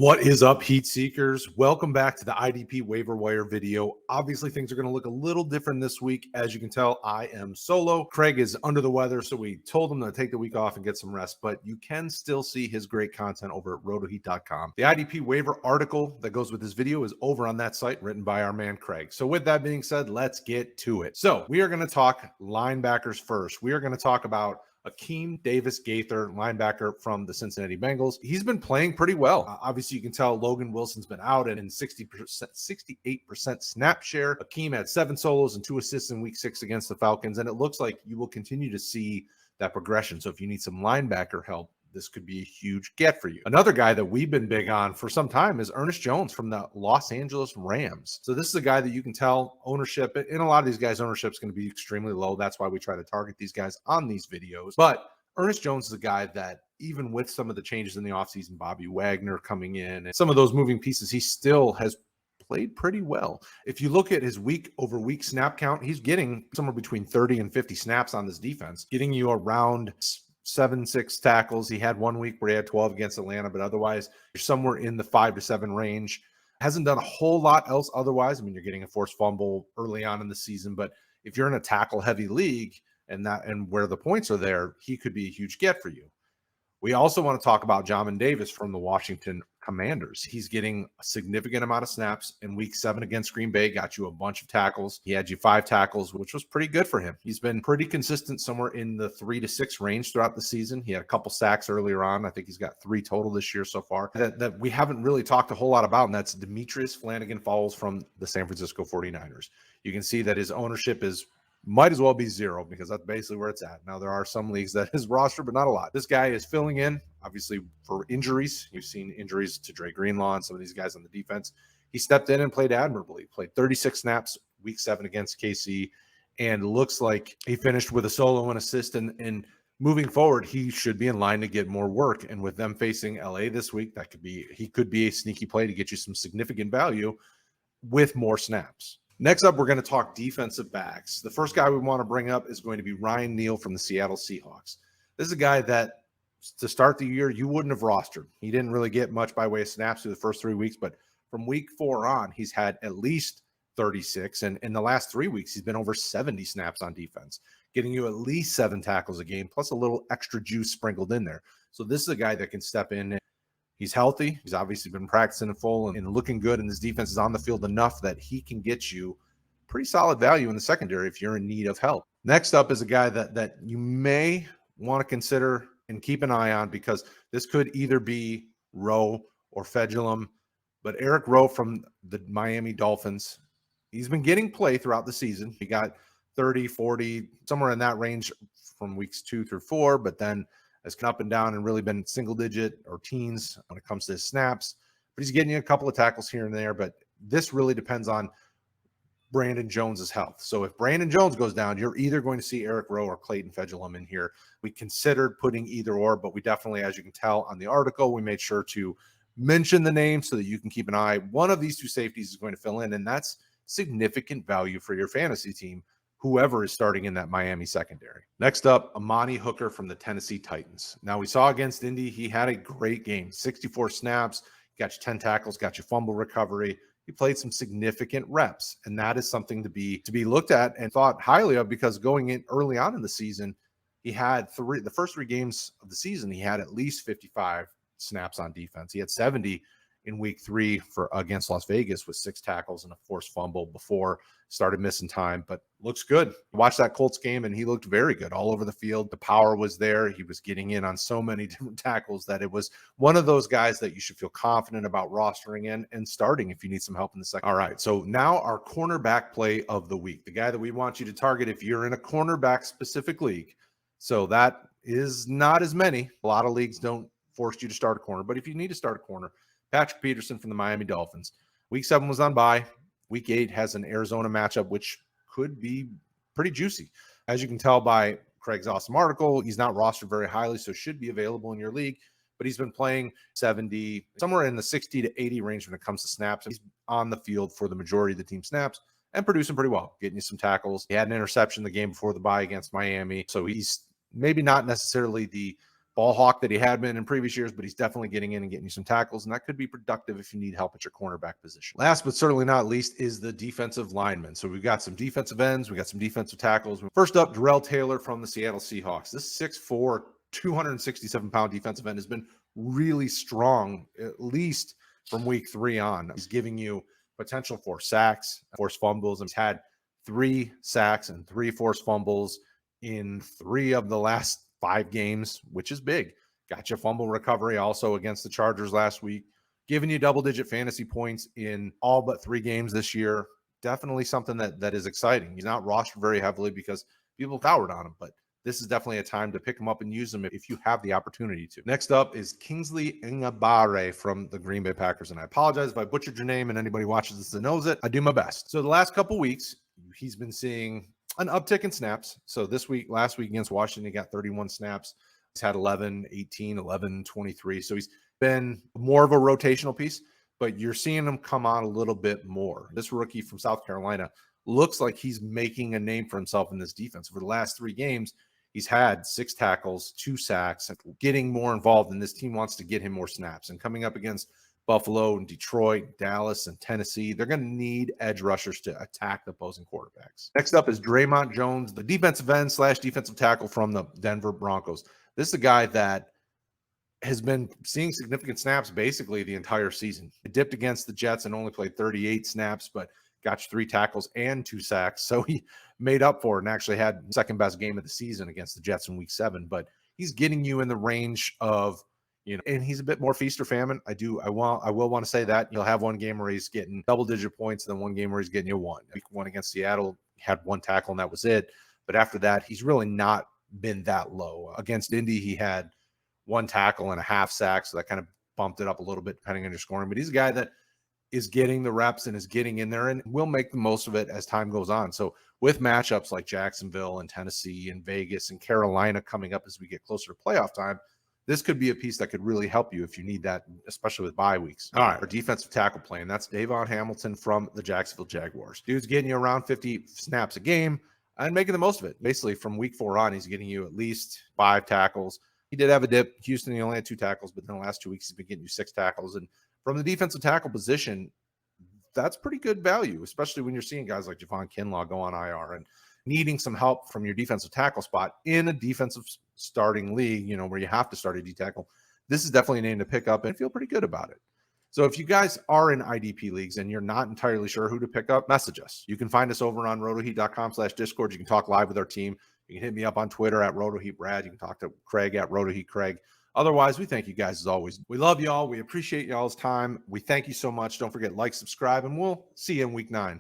What is up, Heat Seekers? Welcome back to the IDP Waiver Wire video. Obviously, things are going to look a little different this week. As you can tell, I am solo. Kraig is under the weather, so we told him to take the week off and get some rest, but you can still see his great content over at rotoheat.com. The IDP waiver article that goes with this video is over on that site, written by our man Kraig. So with that being said, let's get to it. So we are going to talk linebackers first. We are going to talk about Akeem Davis-Gaither, linebacker from the Cincinnati Bengals. He's been playing pretty well. Obviously, you can tell Logan Wilson's been out and in 68% snap share. Akeem had 7 solos and 2 assists in week 6 against the Falcons, and it looks like you will continue to see that progression. So if you need some linebacker help, this could be a huge get for you. Another guy that we've been big on for some time is Ernest Jones from the Los Angeles Rams. So this is a guy that you can tell ownership, and a lot of these guys' ownership is going to be extremely low. That's why we try to target these guys on these videos. But Ernest Jones is a guy that, even with some of the changes in the offseason, Bobby Wagner coming in, and some of those moving pieces, he still has played pretty well. If you look at his week-over-week snap count, he's getting somewhere between 30 and 50 snaps on this defense, getting you around 7-6 tackles. He had 1 week where he had 12 against Atlanta, but otherwise you're somewhere in the 5 to 7 range. Hasn't done a whole lot else otherwise. I mean, you're getting a forced fumble early on in the season, but if you're in a tackle heavy league and where the points are there, he could be a huge get for you. We also want to talk about Jamin Davis from the Washington Commanders. He's getting a significant amount of snaps in week 7 against Green Bay, got you a bunch of tackles. He had you 5 tackles, which was pretty good for him. He's been pretty consistent somewhere in the 3 to 6 range throughout the season. He had a couple sacks earlier on. I think he's got 3 total this year so far that we haven't really talked a whole lot about, and that's Demetrius Flannigan-Fowles from the San Francisco 49ers. You can see that his ownership might as well be 0 because that's basically where it's at. Now, there are some leagues that is roster, but not a lot. This guy is filling in, obviously, for injuries. You've seen injuries to Dre Greenlaw and some of these guys on the defense. He stepped in and played admirably. Played 36 snaps week 7 against KC, and looks like he finished with a solo and assist. And moving forward, he should be in line to get more work. And with them facing LA this week, he could be a sneaky play to get you some significant value with more snaps. Next up, we're going to talk defensive backs. The first guy we want to bring up is going to be Ryan Neal from the Seattle Seahawks. This is a guy that, to start the year, you wouldn't have rostered. He didn't really get much by way of snaps through the first 3 weeks, but from week 4 on, he's had at least 36, and in the last 3 weeks, he's been over 70 snaps on defense, getting you at least 7 tackles a game, plus a little extra juice sprinkled in there. So this is a guy that can step in. He's healthy. He's obviously been practicing in full and looking good, and his defense is on the field enough that he can get you pretty solid value in the secondary if you're in need of help. Next up is a guy that you may want to consider and keep an eye on, because this could either be Rowe or Fedulum, but Eric Rowe from the Miami Dolphins, he's been getting play throughout the season. He got 30, 40, somewhere in that range from weeks 2 through 4, but then has come up and down and really been single digit or teens when it comes to his snaps. But he's getting you a couple of tackles here and there. But this really depends on Brandon Jones's health. So if Brandon Jones goes down, you're either going to see Eric Rowe or Clayton Fedulum in here. We considered putting either or, but we definitely, as you can tell on the article, we made sure to mention the name so that you can keep an eye. One of these 2 safeties is going to fill in, and that's significant value for your fantasy team, whoever is starting in that Miami secondary. Next up, Amani Hooker from the Tennessee Titans. Now, we saw against Indy, he had a great game, 64 snaps, got you 10 tackles, got you fumble recovery. He played some significant reps, and that is something to be looked at and thought highly of, because going in early on in the season, he had the first 3 games of the season, he had at least 55 snaps on defense. He had 70 in week 3 against Las Vegas with 6 tackles and a forced fumble before started missing time, but looks good. Watch that Colts game, and he looked very good all over the field. The power was there. He was getting in on so many different tackles that it was one of those guys that you should feel confident about rostering in and starting if you need some help in the second. All right, so now our cornerback play of the week, the guy that we want you to target if you're in a cornerback specific league. So that is not as many. A lot of leagues don't force you to start a corner, but if you need to start a corner, Patrick Peterson from the Miami Dolphins. Week 7 was on bye. Week 8 has an Arizona matchup, which could be pretty juicy. As you can tell by Craig's awesome article, he's not rostered very highly, so should be available in your league. But he's been playing 70, somewhere in the 60 to 80 range when it comes to snaps. He's on the field for the majority of the team snaps and producing pretty well, getting you some tackles. He had an interception the game before the bye against Miami, so he's maybe not necessarily the ball hawk that he had been in previous years, but he's definitely getting in and getting you some tackles, and that could be productive if you need help at your cornerback position. Last but certainly not least is the defensive linemen. So we've got some defensive ends, we got some defensive tackles. First up, Darrell Taylor from the Seattle Seahawks. This 6'4", 267-pound defensive end has been really strong, at least from week 3 on. He's giving you potential for sacks, forced fumbles, and he's had 3 sacks and 3 forced fumbles in 3 of the last 5 games, which is big. Got your fumble recovery also against the Chargers last week, giving you double-digit fantasy points in all but 3 games this year. Definitely something that is exciting. He's not rostered very heavily because people cowered on him, but this is definitely a time to pick him up and use him if you have the opportunity to. Next up is Kingsley Enagbare from the Green Bay Packers, and I apologize if I butchered your name and anybody watches this that knows it. I do my best. So the last couple weeks, he's been seeing an uptick in snaps. So last week against Washington, he got 31 snaps. He's had 11, 18, 11, 23. So he's been more of a rotational piece, but you're seeing him come on a little bit more. This rookie from South Carolina looks like he's making a name for himself in this defense. For the last 3 games, he's had 6 tackles, 2 sacks, and getting more involved, and this team wants to get him more snaps. And coming up against Buffalo and Detroit, Dallas, and Tennessee, they're going to need edge rushers to attack the opposing quarterbacks. Next up is Draymond Jones, the defensive end / defensive tackle from the Denver Broncos. This is a guy that has been seeing significant snaps basically the entire season. He dipped against the Jets and only played 38 snaps, but got 3 tackles and 2 sacks. So he made up for it and actually had the second best game of the season against the Jets in week 7. But he's getting you in the range of, and he's a bit more feast or famine. I will want to say that he'll have one game where he's getting double-digit points, and then one game where he's getting you 1. Week 1 against Seattle, he had 1 tackle, and that was it. But after that, he's really not been that low. Against Indy, he had 1 tackle and a half sack, so that kind of bumped it up a little bit depending on your scoring. But he's a guy that is getting the reps and is getting in there and will make the most of it as time goes on. So with matchups like Jacksonville and Tennessee and Vegas and Carolina coming up as we get closer to playoff time, this could be a piece that could really help you if you need that, especially with bye weeks. All right, our defensive tackle plan, that's Davon Hamilton from the Jacksonville Jaguars. Dude's getting you around 50 snaps a game and making the most of it. Basically, from week 4 on, he's getting you at least 5 tackles. He did have a dip. Houston, he only had 2 tackles, but in the last 2 weeks, he's been getting you 6 tackles. And from the defensive tackle position, that's pretty good value, especially when you're seeing guys like Javon Kinlaw go on IR and needing some help from your defensive tackle spot in a defensive starting league, where you have to start a D tackle. This is definitely a name to pick up and feel pretty good about it. So if you guys are in IDP leagues and you're not entirely sure who to pick up, message us. You can find us over on rotoheat.com/Discord. You can talk live with our team. You can hit me up on Twitter at RotoheatBrad. You can talk to Kraig at RotoheatCraig. Otherwise, we thank you guys as always. We love y'all. We appreciate y'all's time. We thank you so much. Don't forget, like, subscribe, and we'll see you in week 9.